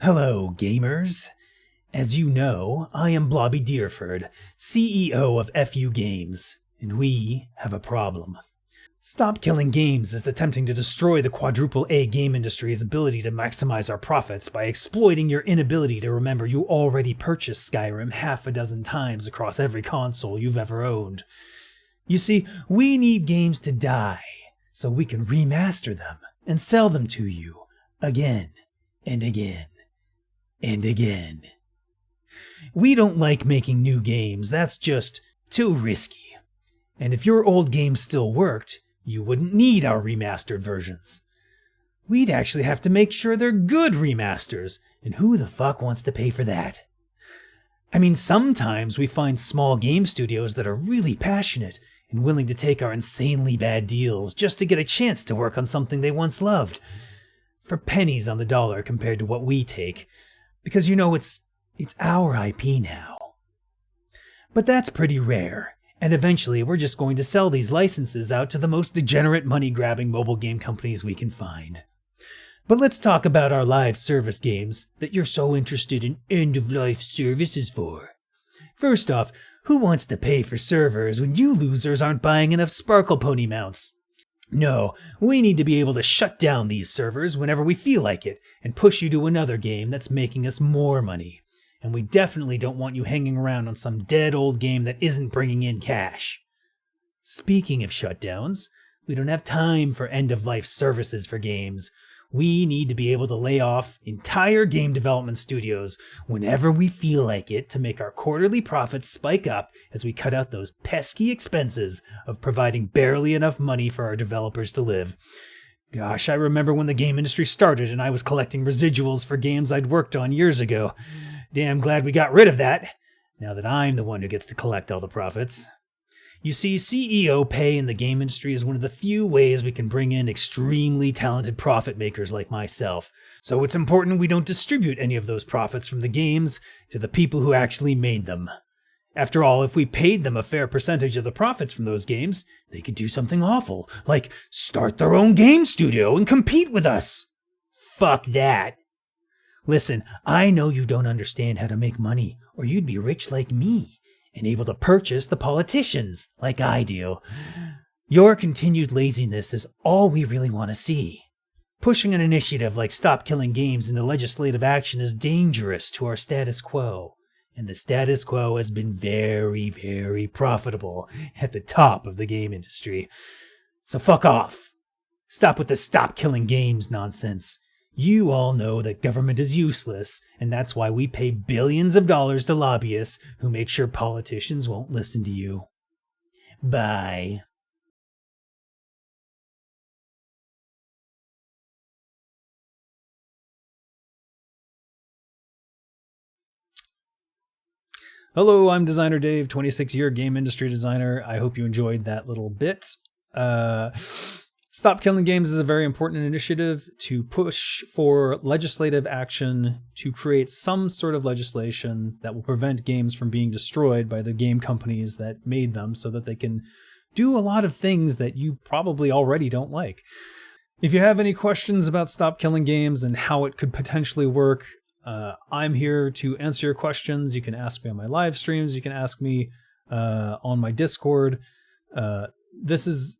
Hello, gamers. As you know, I am Blobby Deerford, CEO of FU Games, and we have a problem. Stop Killing Games is attempting to destroy the quadruple A game industry's ability to maximize our profits by exploiting your inability to remember you already purchased Skyrim half a dozen times across every console you've ever owned. You see, we need games to die so we can remaster them and sell them to you again and again and again. We don't like making new games, that's just too risky. And if your old games still worked, you wouldn't need our remastered versions. We'd actually have to make sure they're good remasters, and who the fuck wants to pay for that? I mean, sometimes we find small game studios that are really passionate and willing to take our insanely bad deals just to get a chance to work on something they once loved. For pennies on the dollar compared to what we take. Because it's our IP now. But that's pretty rare, and eventually we're just going to sell these licenses out to the most degenerate money-grabbing mobile game companies we can find. But let's talk about our live service games that you're so interested in end-of-life services for. First off, who wants to pay for servers when you losers aren't buying enough Sparkle Pony mounts? No, we need to be able to shut down these servers whenever we feel like it and push you to another game that's making us more money. And we definitely don't want you hanging around on some dead old game that isn't bringing in cash. Speaking of shutdowns, we don't have time for end-of-life services for games. We need to be able to lay off entire game development studios whenever we feel like it to make our quarterly profits spike up as we cut out those pesky expenses of providing barely enough money for our developers to live. Gosh, I remember when the game industry started and I was collecting residuals for games I'd worked on years ago. Damn glad we got rid of that, now that I'm the one who gets to collect all the profits. You see, CEO pay in the game industry is one of the few ways we can bring in extremely talented profit makers like myself, so it's important we don't distribute any of those profits from the games to the people who actually made them. After all, if we paid them a fair percentage of the profits from those games, they could do something awful, like start their own game studio and compete with us. Fuck that. Listen, I know you don't understand how to make money, or you'd be rich like me, and able to purchase the politicians, like I do. Your continued laziness is all we really want to see. Pushing an initiative like Stop Killing Games into legislative action is dangerous to our status quo, and the status quo has been very, very profitable at the top of the game industry. So fuck off. Stop with the Stop Killing Games nonsense. You all know that government is useless, and that's why we pay billions of dollars to lobbyists who make sure politicians won't listen to you. Bye. Hello, I'm Designer Dave, 26-year game industry designer. I hope you enjoyed that little bit. Stop Killing Games is a very important initiative to push for legislative action to create some sort of legislation that will prevent games from being destroyed by the game companies that made them so that they can do a lot of things that you probably already don't like. If you have any questions about Stop Killing Games and how it could potentially work, I'm here to answer your questions. You can ask me on my live streams. You can ask me on my Discord. This is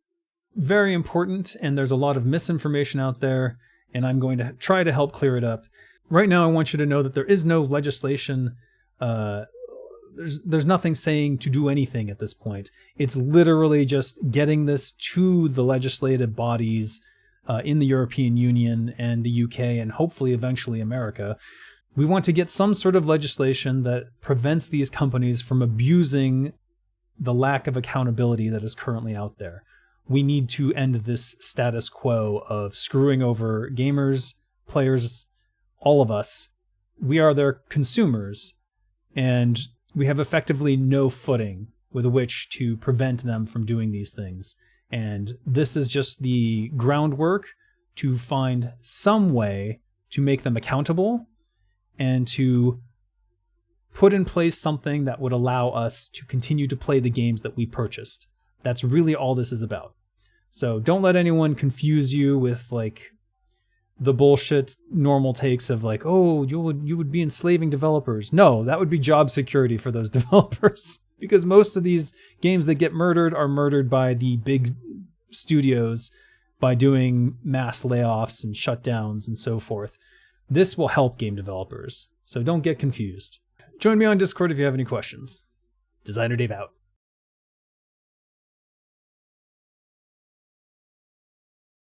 very important, and there's a lot of misinformation out there, and I'm going to try to help clear it up. Right now, I want you to know that there is no legislation. There's nothing saying to do anything at this point. It's literally just getting this to the legislative bodies in the European Union and the UK, and hopefully eventually America. We want to get some sort of legislation that prevents these companies from abusing the lack of accountability that is currently out there. We need to end this status quo of screwing over gamers, players, all of us. We are their consumers, and we have effectively no footing with which to prevent them from doing these things. And this is just the groundwork to find some way to make them accountable and to put in place something that would allow us to continue to play the games that we purchased. That's really all this is about. So don't let anyone confuse you with like the bullshit normal takes of like, oh, you would be enslaving developers. No, that would be job security for those developers, because most of these games that get murdered are murdered by the big studios by doing mass layoffs and shutdowns and so forth. This will help game developers, so don't get confused. Join me on Discord if you have any questions. Designer Dave out.